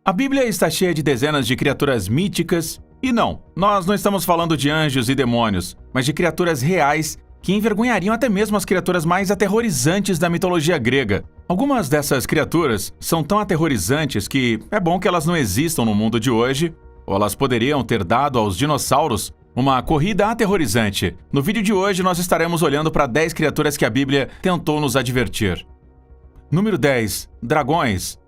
A Bíblia está cheia de dezenas de criaturas míticas, e não, nós não estamos falando de anjos e demônios, mas de criaturas reais que envergonhariam até mesmo as criaturas mais aterrorizantes da mitologia grega. Algumas dessas criaturas são tão aterrorizantes que é bom que elas não existam no mundo de hoje, ou elas poderiam ter dado aos dinossauros uma corrida aterrorizante. No vídeo de hoje nós estaremos olhando para 10 criaturas que a Bíblia tentou nos advertir. Número 10. Dragões.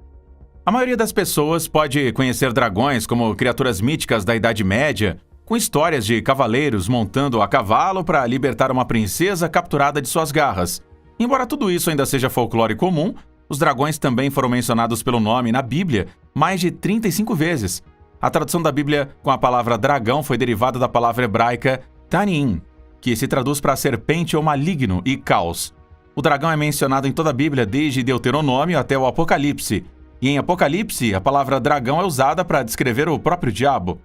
A maioria das pessoas pode conhecer dragões como criaturas míticas da Idade Média, com histórias de cavaleiros montando a cavalo para libertar uma princesa capturada de suas garras. Embora tudo isso ainda seja folclore comum, os dragões também foram mencionados pelo nome na Bíblia mais de 35 vezes. A tradução da Bíblia com a palavra dragão foi derivada da palavra hebraica tanim, que se traduz para serpente ou maligno e caos. O dragão é mencionado em toda a Bíblia desde Deuteronômio até o Apocalipse, e em Apocalipse a palavra dragão é usada para descrever o próprio diabo.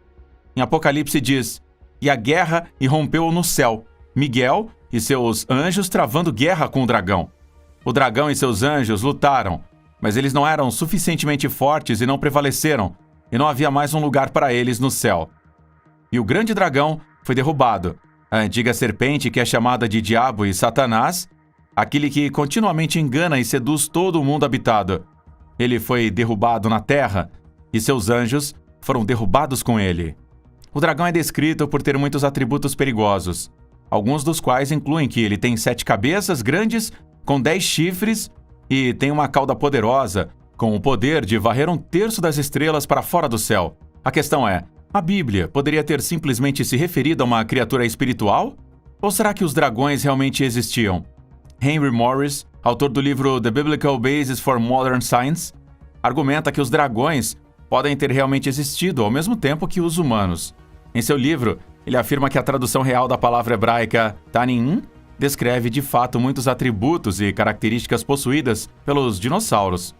Em Apocalipse diz: "E a guerra irrompeu no céu, Miguel e seus anjos travando guerra com o dragão. O dragão e seus anjos lutaram, mas eles não eram suficientemente fortes e não prevaleceram, e não havia mais um lugar para eles no céu. E o grande dragão foi derrubado, a antiga serpente que é chamada de Diabo e Satanás, aquele que continuamente engana e seduz todo o mundo habitado. Ele foi derrubado na terra, e seus anjos foram derrubados com ele." O dragão é descrito por ter muitos atributos perigosos, alguns dos quais incluem que ele tem 7 cabeças grandes, com 10 chifres, e tem uma cauda poderosa, com o poder de varrer 1/3 das estrelas para fora do céu. A questão é, a Bíblia poderia ter simplesmente se referido a uma criatura espiritual? Ou será que os dragões realmente existiam? Henry Morris, autor do livro The Biblical Basis for Modern Science, argumenta que os dragões podem ter realmente existido ao mesmo tempo que os humanos. Em seu livro, ele afirma que a tradução real da palavra hebraica tanim descreve de fato muitos atributos e características possuídas pelos dinossauros.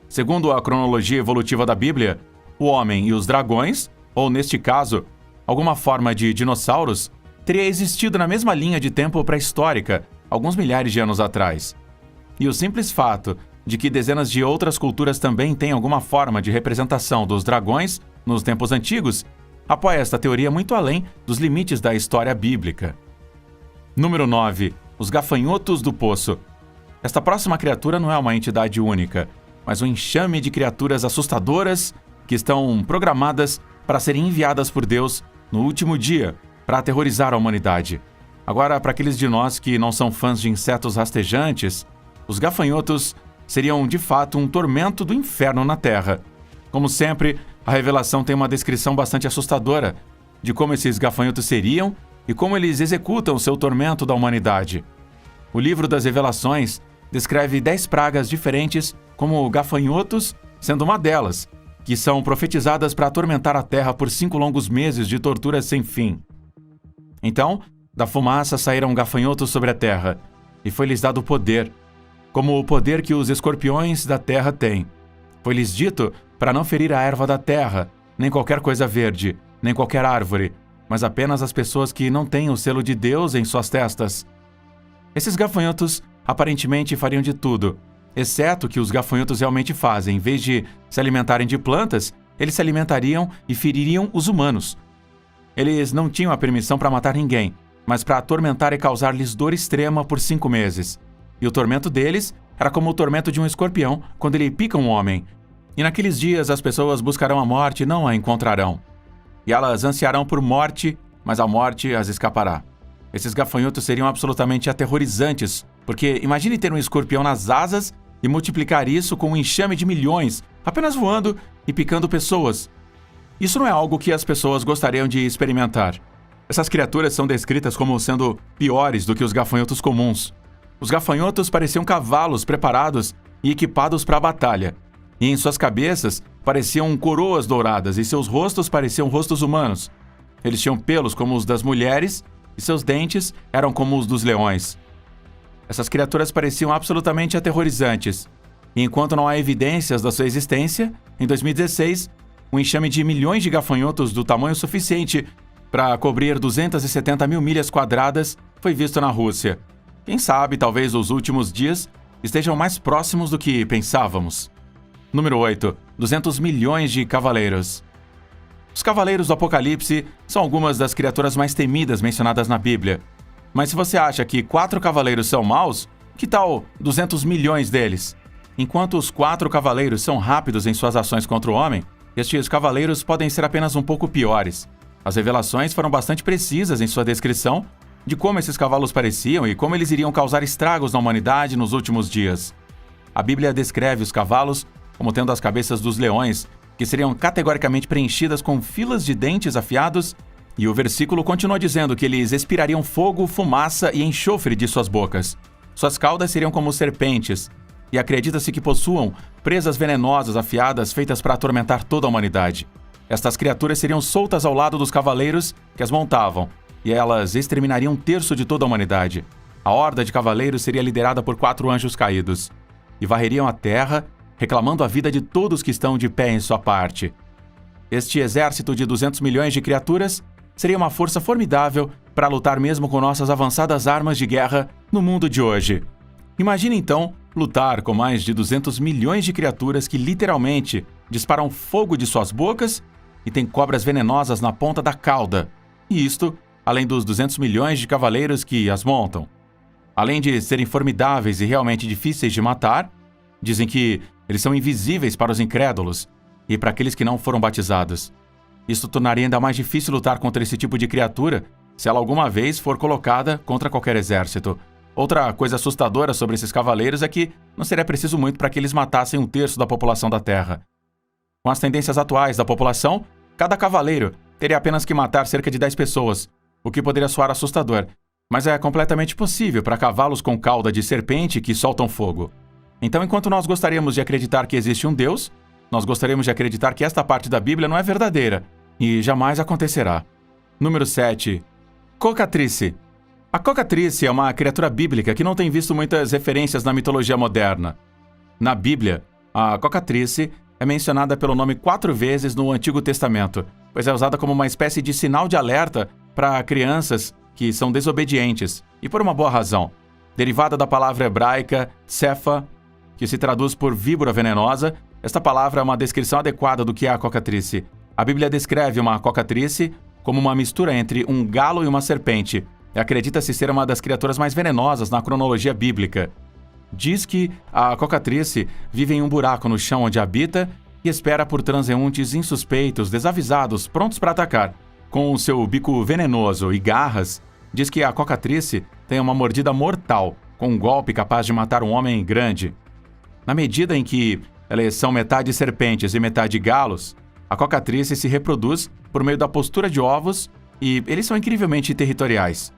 Segundo a cronologia evolutiva da Bíblia, o homem e os dragões, ou neste caso, alguma forma de dinossauros, teria existido na mesma linha de tempo pré-histórica, alguns milhares de anos atrás. E o simples fato de que dezenas de outras culturas também têm alguma forma de representação dos dragões nos tempos antigos apoia esta teoria muito além dos limites da história bíblica. Número 9. Os gafanhotos do poço. Esta próxima criatura não é uma entidade única, mas um enxame de criaturas assustadoras que estão programadas para serem enviadas por Deus no último dia para aterrorizar a humanidade. Agora, para aqueles de nós que não são fãs de insetos rastejantes, os gafanhotos seriam de fato um tormento do inferno na Terra. Como sempre, a revelação tem uma descrição bastante assustadora de como esses gafanhotos seriam e como eles executam seu tormento da humanidade. O livro das Revelações descreve 10 pragas diferentes como gafanhotos, sendo uma delas, que são profetizadas para atormentar a Terra por 5 longos meses de torturas sem fim. Então, da fumaça saíram gafanhotos sobre a terra, e foi-lhes dado poder, como o poder que os escorpiões da terra têm. Foi-lhes dito para não ferir a erva da terra, nem qualquer coisa verde, nem qualquer árvore, mas apenas as pessoas que não têm o selo de Deus em suas testas. Esses gafanhotos aparentemente fariam de tudo, exceto o que os gafanhotos realmente fazem. Em vez de se alimentarem de plantas, eles se alimentariam e feririam os humanos. Eles não tinham a permissão para matar ninguém, mas para atormentar e causar-lhes dor extrema por 5 meses. E o tormento deles era como o tormento de um escorpião quando ele pica um homem. E naqueles dias as pessoas buscarão a morte e não a encontrarão. E elas ansiarão por morte, mas a morte as escapará. Esses gafanhotos seriam absolutamente aterrorizantes, porque imagine ter um escorpião nas asas e multiplicar isso com um enxame de milhões, apenas voando e picando pessoas. Isso não é algo que as pessoas gostariam de experimentar. Essas criaturas são descritas como sendo piores do que os gafanhotos comuns. Os gafanhotos pareciam cavalos preparados e equipados para a batalha, e em suas cabeças pareciam coroas douradas e seus rostos pareciam rostos humanos. Eles tinham pelos como os das mulheres e seus dentes eram como os dos leões. Essas criaturas pareciam absolutamente aterrorizantes, e enquanto não há evidências da sua existência, em 2016, um enxame de milhões de gafanhotos do tamanho suficiente para cobrir 270 mil milhas quadradas foi visto na Rússia. Quem sabe, talvez os últimos dias estejam mais próximos do que pensávamos. Número 8. 200 milhões de cavaleiros. Os cavaleiros do Apocalipse são algumas das criaturas mais temidas mencionadas na Bíblia. Mas se você acha que 4 cavaleiros são maus, que tal 200 milhões deles? Enquanto os 4 cavaleiros são rápidos em suas ações contra o homem, estes cavaleiros podem ser apenas um pouco piores. As revelações foram bastante precisas em sua descrição de como esses cavalos pareciam e como eles iriam causar estragos na humanidade nos últimos dias. A Bíblia descreve os cavalos como tendo as cabeças dos leões, que seriam categoricamente preenchidas com filas de dentes afiados, e o versículo continua dizendo que eles expirariam fogo, fumaça e enxofre de suas bocas. Suas caudas seriam como serpentes, e acredita-se que possuam presas venenosas afiadas feitas para atormentar toda a humanidade. Estas criaturas seriam soltas ao lado dos cavaleiros que as montavam, e elas exterminariam 1/3 de toda a humanidade. A horda de cavaleiros seria liderada por 4 anjos caídos, e varreriam a terra, reclamando a vida de todos que estão de pé em sua parte. Este exército de 200 milhões de criaturas seria uma força formidável para lutar mesmo com nossas avançadas armas de guerra no mundo de hoje. Imagine então lutar com mais de 200 milhões de criaturas que literalmente disparam fogo de suas bocas e têm cobras venenosas na ponta da cauda. E isto, além dos 200 milhões de cavaleiros que as montam. Além de serem formidáveis e realmente difíceis de matar, dizem que eles são invisíveis para os incrédulos e para aqueles que não foram batizados. Isso tornaria ainda mais difícil lutar contra esse tipo de criatura se ela alguma vez for colocada contra qualquer exército. Outra coisa assustadora sobre esses cavaleiros é que não seria preciso muito para que eles matassem 1/3 da população da Terra. Com as tendências atuais da população, cada cavaleiro teria apenas que matar cerca de 10 pessoas, o que poderia soar assustador, mas é completamente possível para cavalos com cauda de serpente que soltam fogo. Então, enquanto nós gostaríamos de acreditar que existe um Deus, nós gostaríamos de acreditar que esta parte da Bíblia não é verdadeira e jamais acontecerá. Número 7. Cocatrice. A cocatrice é uma criatura bíblica que não tem visto muitas referências na mitologia moderna. Na Bíblia, a cocatrice é mencionada pelo nome 4 vezes no Antigo Testamento, pois é usada como uma espécie de sinal de alerta para crianças que são desobedientes, e por uma boa razão. Derivada da palavra hebraica tsefa, que se traduz por víbora venenosa, esta palavra é uma descrição adequada do que é a cocatrice. A Bíblia descreve uma cocatrice como uma mistura entre um galo e uma serpente, e acredita-se ser uma das criaturas mais venenosas na cronologia bíblica. Diz que a cocatrice vive em um buraco no chão onde habita e espera por transeuntes insuspeitos, desavisados, prontos para atacar. Com o seu bico venenoso e garras, diz que a cocatrice tem uma mordida mortal, com um golpe capaz de matar um homem grande. Na medida em que elas são metade serpentes e metade galos, a cocatrice se reproduz por meio da postura de ovos e eles são incrivelmente territoriais.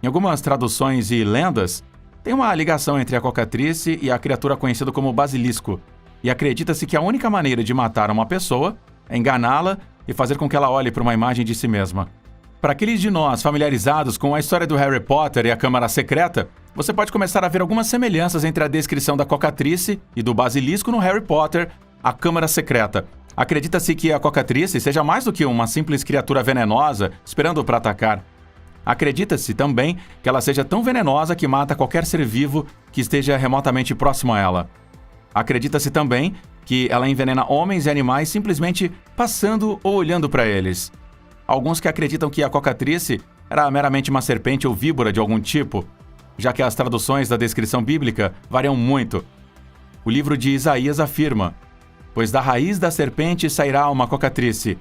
Em algumas traduções e lendas, tem uma ligação entre a cocatrice e a criatura conhecida como basilisco, e acredita-se que a única maneira de matar uma pessoa é enganá-la e fazer com que ela olhe para uma imagem de si mesma. Para aqueles de nós familiarizados com a história do Harry Potter e a Câmara Secreta, você pode começar a ver algumas semelhanças entre a descrição da cocatrice e do basilisco no Harry Potter, a Câmara Secreta. Acredita-se que a cocatrice seja mais do que uma simples criatura venenosa esperando para atacar. Acredita-se também que ela seja tão venenosa que mata qualquer ser vivo que esteja remotamente próximo a ela. Acredita-se também que ela envenena homens e animais simplesmente passando ou olhando para eles. Alguns que acreditam que a cocatrice era meramente uma serpente ou víbora de algum tipo, já que as traduções da descrição bíblica variam muito. O livro de Isaías afirma: "Pois da raiz da serpente sairá uma cocatrice,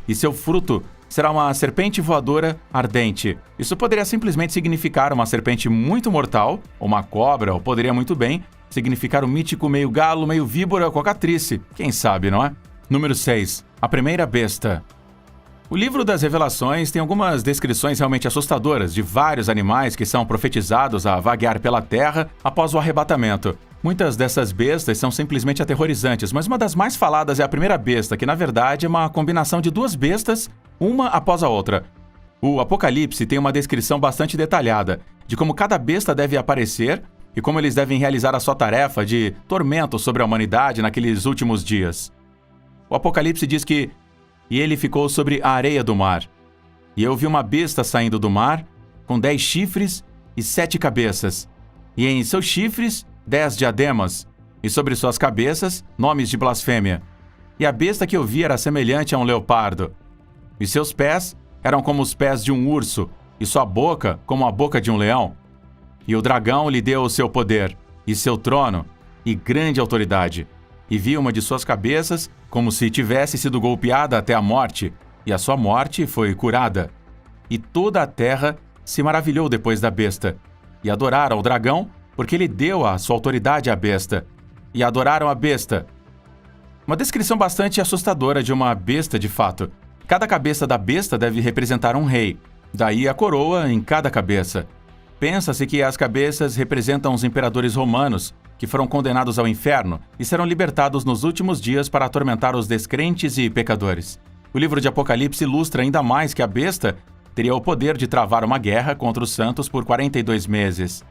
e seu fruto será uma serpente voadora ardente." Isso poderia simplesmente significar uma serpente muito mortal, ou uma cobra, ou poderia muito bem significar o mítico meio galo, meio víbora, cocatrice. Quem sabe, não é? Número 6. A primeira besta. O livro das Revelações tem algumas descrições realmente assustadoras de vários animais que são profetizados a vaguear pela terra após o arrebatamento. Muitas dessas bestas são simplesmente aterrorizantes, mas uma das mais faladas é a primeira besta, que na verdade é uma combinação de 2 bestas, uma após a outra. O Apocalipse tem uma descrição bastante detalhada de como cada besta deve aparecer e como eles devem realizar a sua tarefa de tormento sobre a humanidade naqueles últimos dias. O Apocalipse diz que "E ele ficou sobre a areia do mar. E eu vi uma besta saindo do mar, com 10 chifres e 7 cabeças, e em seus chifres 10 diademas, e sobre suas cabeças nomes de blasfêmia. E a besta que eu vi era semelhante a um leopardo. E seus pés eram como os pés de um urso, e sua boca como a boca de um leão. E o dragão lhe deu o seu poder, e seu trono, e grande autoridade. E vi uma de suas cabeças como se tivesse sido golpeada até a morte, e a sua morte foi curada. E toda a terra se maravilhou depois da besta, e adoraram o dragão, porque ele deu a sua autoridade à besta, e adoraram a besta. Uma descrição bastante assustadora de uma besta de fato. Cada cabeça da besta deve representar um rei, daí a coroa em cada cabeça. Pensa-se que as cabeças representam os imperadores romanos, que foram condenados ao inferno e serão libertados nos últimos dias para atormentar os descrentes e pecadores. O livro de Apocalipse ilustra ainda mais que a besta teria o poder de travar uma guerra contra os santos por 42 meses,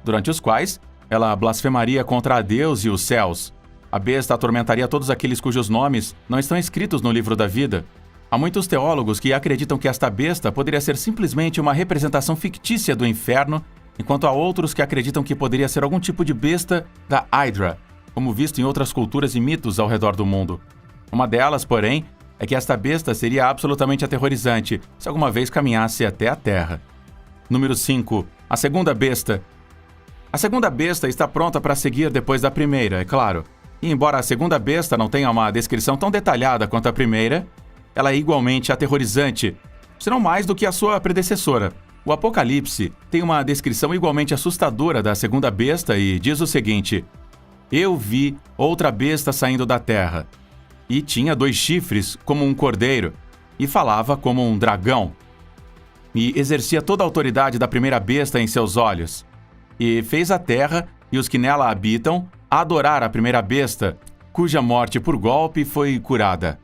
durante os quais ela blasfemaria contra Deus e os céus. A besta atormentaria todos aqueles cujos nomes não estão escritos no livro da vida. Há muitos teólogos que acreditam que esta besta poderia ser simplesmente uma representação fictícia do inferno, enquanto há outros que acreditam que poderia ser algum tipo de besta da Hydra, como visto em outras culturas e mitos ao redor do mundo. Uma delas, porém, é que esta besta seria absolutamente aterrorizante se alguma vez caminhasse até a Terra. Número 5. A segunda besta. A segunda besta está pronta para seguir depois da primeira, é claro. E embora a segunda besta não tenha uma descrição tão detalhada quanto a primeira, ela é igualmente aterrorizante, se não mais do que a sua predecessora. O Apocalipse tem uma descrição igualmente assustadora da segunda besta e diz o seguinte: Eu vi outra besta saindo da terra, e tinha 2 chifres como um cordeiro, e falava como um dragão, e exercia toda a autoridade da primeira besta em seus olhos, e fez a terra e os que nela habitam adorar a primeira besta, cuja morte por golpe foi curada.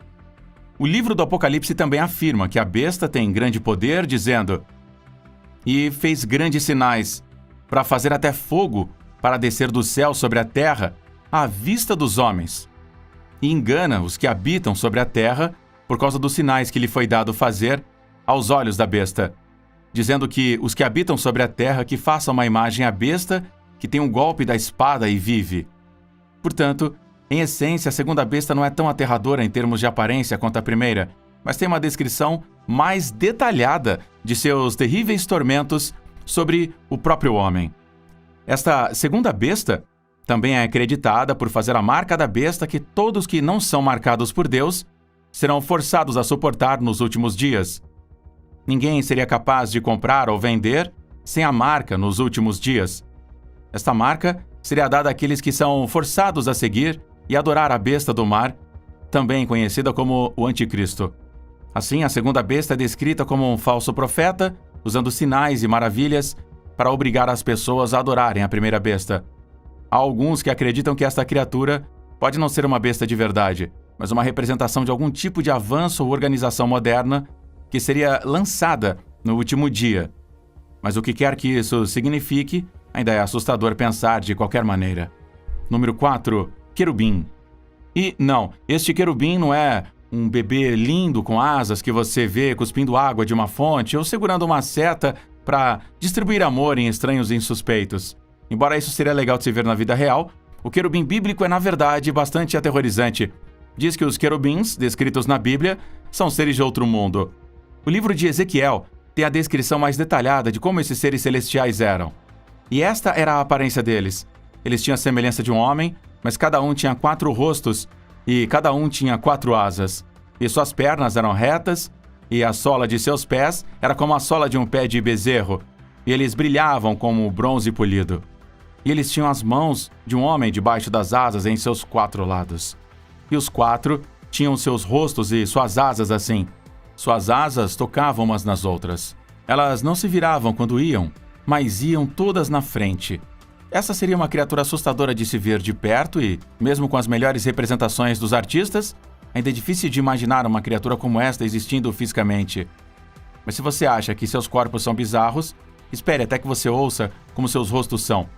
O livro do Apocalipse também afirma que a besta tem grande poder, dizendo: E fez grandes sinais, para fazer até fogo, para descer do céu sobre a terra, à vista dos homens. E engana os que habitam sobre a terra, por causa dos sinais que lhe foi dado fazer aos olhos da besta, dizendo que os que habitam sobre a terra que façam uma imagem à besta, que tem um golpe da espada e vive. Portanto, em essência, a segunda besta não é tão aterradora em termos de aparência quanto a primeira, mas tem uma descrição mais detalhada de seus terríveis tormentos sobre o próprio homem. Esta segunda besta também é acreditada por fazer a marca da besta que todos que não são marcados por Deus serão forçados a suportar nos últimos dias. Ninguém seria capaz de comprar ou vender sem a marca nos últimos dias. Esta marca seria dada àqueles que são forçados a seguir e adorar a besta do mar, também conhecida como o Anticristo. Assim, a segunda besta é descrita como um falso profeta, usando sinais e maravilhas para obrigar as pessoas a adorarem a primeira besta. Há alguns que acreditam que esta criatura pode não ser uma besta de verdade, mas uma representação de algum tipo de avanço ou organização moderna que seria lançada no último dia. Mas o que quer que isso signifique, ainda é assustador pensar de qualquer maneira. Número 4. Querubim. E não, este querubim não é um bebê lindo com asas que você vê cuspindo água de uma fonte ou segurando uma seta para distribuir amor em estranhos insuspeitos. Embora isso seria legal de se ver na vida real, o querubim bíblico é na verdade bastante aterrorizante. Diz que os querubins, descritos na Bíblia, são seres de outro mundo. O livro de Ezequiel tem a descrição mais detalhada de como esses seres celestiais eram. E esta era a aparência deles. Eles tinham a semelhança de um homem, mas cada um tinha 4 rostos e cada um tinha 4 asas. E suas pernas eram retas, e a sola de seus pés era como a sola de um pé de bezerro, e eles brilhavam como bronze polido. E eles tinham as mãos de um homem debaixo das asas em seus 4 lados. E os 4 tinham seus rostos e suas asas assim. Suas asas tocavam umas nas outras. Elas não se viravam quando iam, mas iam todas na frente. Essa seria uma criatura assustadora de se ver de perto e, mesmo com as melhores representações dos artistas, ainda é difícil de imaginar uma criatura como esta existindo fisicamente. Mas se você acha que seus corpos são bizarros, espere até que você ouça como seus rostos são.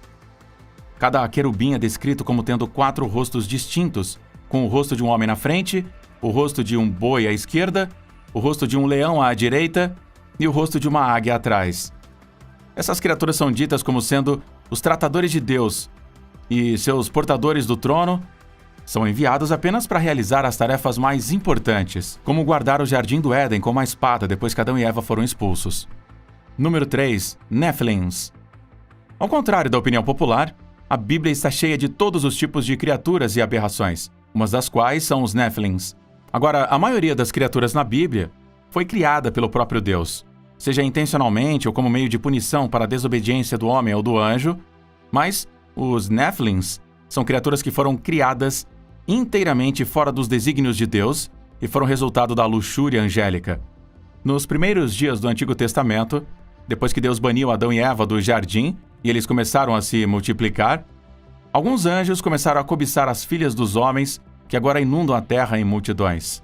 Cada querubim é descrito como tendo 4 rostos distintos, com o rosto de um homem na frente, o rosto de um boi à esquerda, o rosto de um leão à direita e o rosto de uma águia atrás. Essas criaturas são ditas como sendo os tratadores de Deus, e seus portadores do trono são enviados apenas para realizar as tarefas mais importantes, como guardar o jardim do Éden com uma espada depois que Adão e Eva foram expulsos. Número 3. Nephilims. Ao contrário da opinião popular, a Bíblia está cheia de todos os tipos de criaturas e aberrações, umas das quais são os Nephilims. Agora, a maioria das criaturas na Bíblia foi criada pelo próprio Deus, seja intencionalmente ou como meio de punição para a desobediência do homem ou do anjo, mas os Nephilims são criaturas que foram criadas inteiramente fora dos desígnios de Deus e foram resultado da luxúria angélica. Nos primeiros dias do Antigo Testamento, depois que Deus baniu Adão e Eva do jardim e eles começaram a se multiplicar, alguns anjos começaram a cobiçar as filhas dos homens que agora inundam a terra em multidões.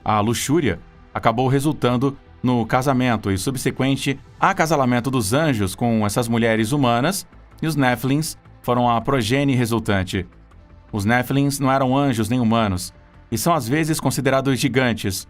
A luxúria acabou resultando no casamento e subsequente acasalamento dos anjos com essas mulheres humanas, e os Nephilims foram a progenie resultante. Os Nephilims não eram anjos nem humanos, e são às vezes considerados gigantes,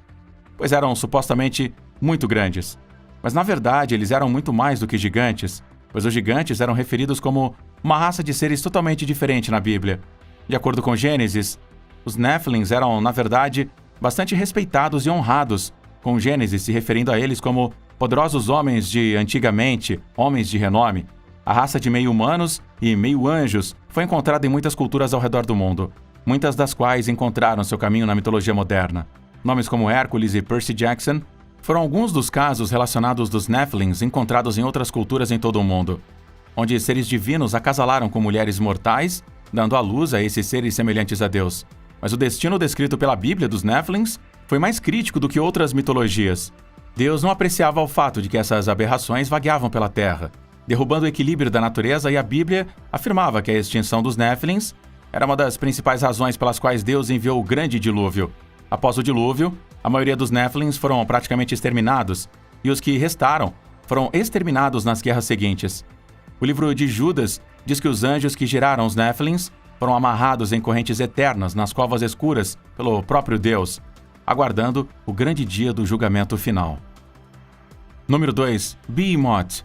pois eram supostamente muito grandes. Mas na verdade eles eram muito mais do que gigantes, pois os gigantes eram referidos como uma raça de seres totalmente diferente na Bíblia. De acordo com Gênesis, os Nephilims eram, na verdade, bastante respeitados e honrados, com Gênesis se referindo a eles como poderosos homens de antigamente, homens de renome. A raça de meio humanos e meio anjos foi encontrada em muitas culturas ao redor do mundo, muitas das quais encontraram seu caminho na mitologia moderna. Nomes como Hércules e Percy Jackson foram alguns dos casos relacionados dos Nephilims encontrados em outras culturas em todo o mundo, onde seres divinos acasalaram com mulheres mortais, dando à luz a esses seres semelhantes a Deus. Mas o destino descrito pela Bíblia dos Nephilims foi mais crítico do que outras mitologias. Deus não apreciava o fato de que essas aberrações vagueavam pela terra, derrubando o equilíbrio da natureza, e a Bíblia afirmava que a extinção dos Nephilims era uma das principais razões pelas quais Deus enviou o grande dilúvio. Após o dilúvio, a maioria dos Nephilims foram praticamente exterminados, e os que restaram foram exterminados nas guerras seguintes. O livro de Judas diz que os anjos que geraram os Nephilims foram amarrados em correntes eternas nas covas escuras pelo próprio Deus, aguardando o grande dia do julgamento final. Número 2. Behemoth.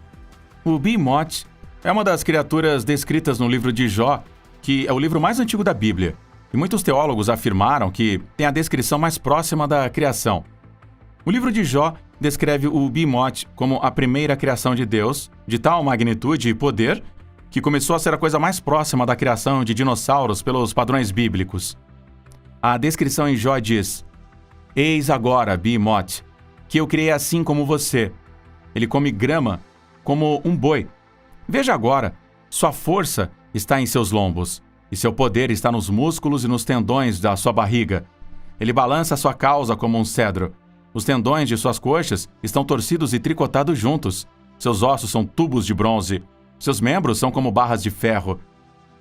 O Behemoth é uma das criaturas descritas no livro de Jó, que é o livro mais antigo da Bíblia, e muitos teólogos afirmaram que tem a descrição mais próxima da criação. O livro de Jó descreve o Behemoth como a primeira criação de Deus, de tal magnitude e poder, que começou a ser a coisa mais próxima da criação de dinossauros pelos padrões bíblicos. A descrição em Jó diz: "Eis agora, Behemoth, que eu criei assim como você. Ele come grama como um boi. Veja agora, sua força está em seus lombos, e seu poder está nos músculos e nos tendões da sua barriga. Ele balança sua causa como um cedro. Os tendões de suas coxas estão torcidos e tricotados juntos. Seus ossos são tubos de bronze. Seus membros são como barras de ferro.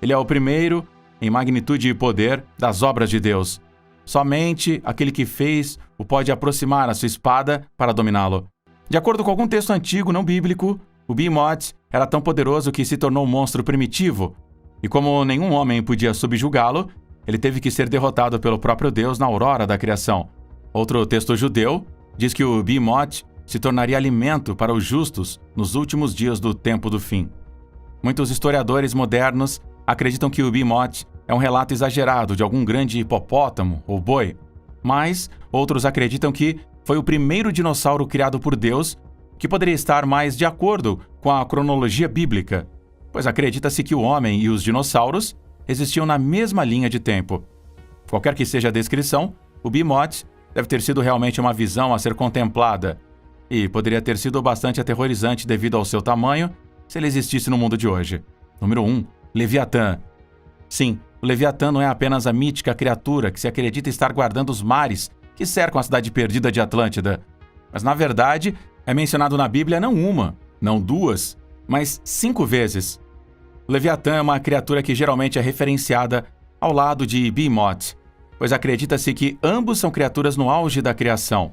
Ele é o primeiro, em magnitude e poder, das obras de Deus. Somente aquele que fez o pode aproximar a sua espada para dominá-lo." De acordo com algum texto antigo não bíblico, o Behemoth era tão poderoso que se tornou um monstro primitivo, e como nenhum homem podia subjugá-lo, ele teve que ser derrotado pelo próprio Deus na aurora da criação. Outro texto judeu diz que o Behemoth se tornaria alimento para os justos nos últimos dias do tempo do fim. Muitos historiadores modernos acreditam que o Behemoth é um relato exagerado de algum grande hipopótamo ou boi, mas outros acreditam que foi o primeiro dinossauro criado por Deus, que poderia estar mais de acordo com a cronologia bíblica, pois acredita-se que o homem e os dinossauros existiam na mesma linha de tempo. Qualquer que seja a descrição, o Behemoth deve ter sido realmente uma visão a ser contemplada, e poderia ter sido bastante aterrorizante devido ao seu tamanho se ele existisse no mundo de hoje. Número 1. Leviatã. Sim, o Leviatã não é apenas a mítica criatura que se acredita estar guardando os mares que cercam a cidade perdida de Atlântida, mas na verdade é mencionado na Bíblia não uma, não duas, mas 5 vezes. O Leviatã é uma criatura que geralmente é referenciada ao lado de Behemoth, pois acredita-se que ambos são criaturas no auge da criação.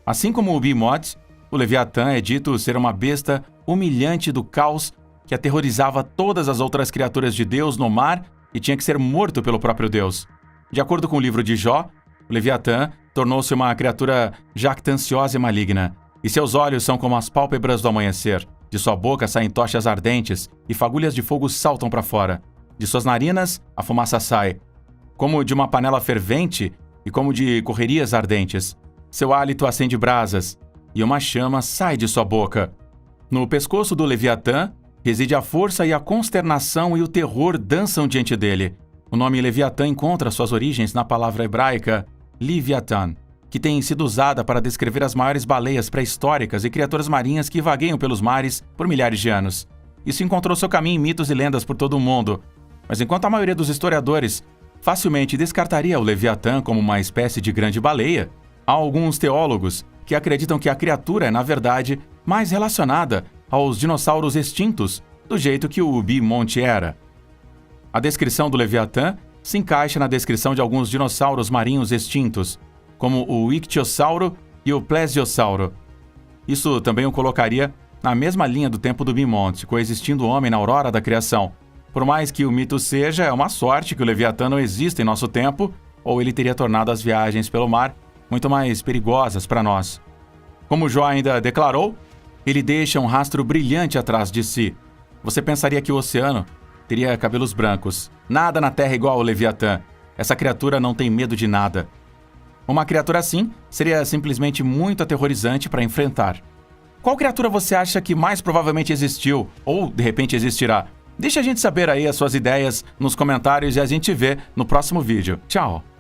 Assim como o Behemoth, o Leviatã é dito ser uma besta humilhante do caos que aterrorizava todas as outras criaturas de Deus no mar e tinha que ser morto pelo próprio Deus. De acordo com o livro de Jó, o Leviatã tornou-se uma criatura jactanciosa e maligna, e seus olhos são como as pálpebras do amanhecer. De sua boca saem tochas ardentes e fagulhas de fogo saltam para fora. De suas narinas, a fumaça sai, como de uma panela fervente e como de correrias ardentes. Seu hálito acende brasas, e uma chama sai de sua boca. No pescoço do Leviatã reside a força e a consternação e o terror dançam diante dele. O nome Leviatã encontra suas origens na palavra hebraica Leviathan, que tem sido usada para descrever as maiores baleias pré-históricas e criaturas marinhas que vagueiam pelos mares por milhares de anos. Isso encontrou seu caminho em mitos e lendas por todo o mundo. Mas enquanto a maioria dos historiadores facilmente descartaria o Leviatã como uma espécie de grande baleia, há alguns teólogos que acreditam que a criatura é, na verdade, mais relacionada aos dinossauros extintos, do jeito que o Bimonte era. A descrição do Leviatã se encaixa na descrição de alguns dinossauros marinhos extintos, como o Ictiosauro e o Plesiosauro. Isso também o colocaria na mesma linha do tempo do Bimonte, coexistindo o homem na aurora da criação. Por mais que o mito seja, é uma sorte que o Leviatã não exista em nosso tempo, ou ele teria tornado as viagens pelo mar muito mais perigosas para nós. Como Jó ainda declarou, ele deixa um rastro brilhante atrás de si. Você pensaria que o oceano teria cabelos brancos. Nada na Terra é igual ao Leviatã. Essa criatura não tem medo de nada. Uma criatura assim seria simplesmente muito aterrorizante para enfrentar. Qual criatura você acha que mais provavelmente existiu, ou de repente existirá? Deixa a gente saber aí as suas ideias nos comentários e a gente vê no próximo vídeo. Tchau!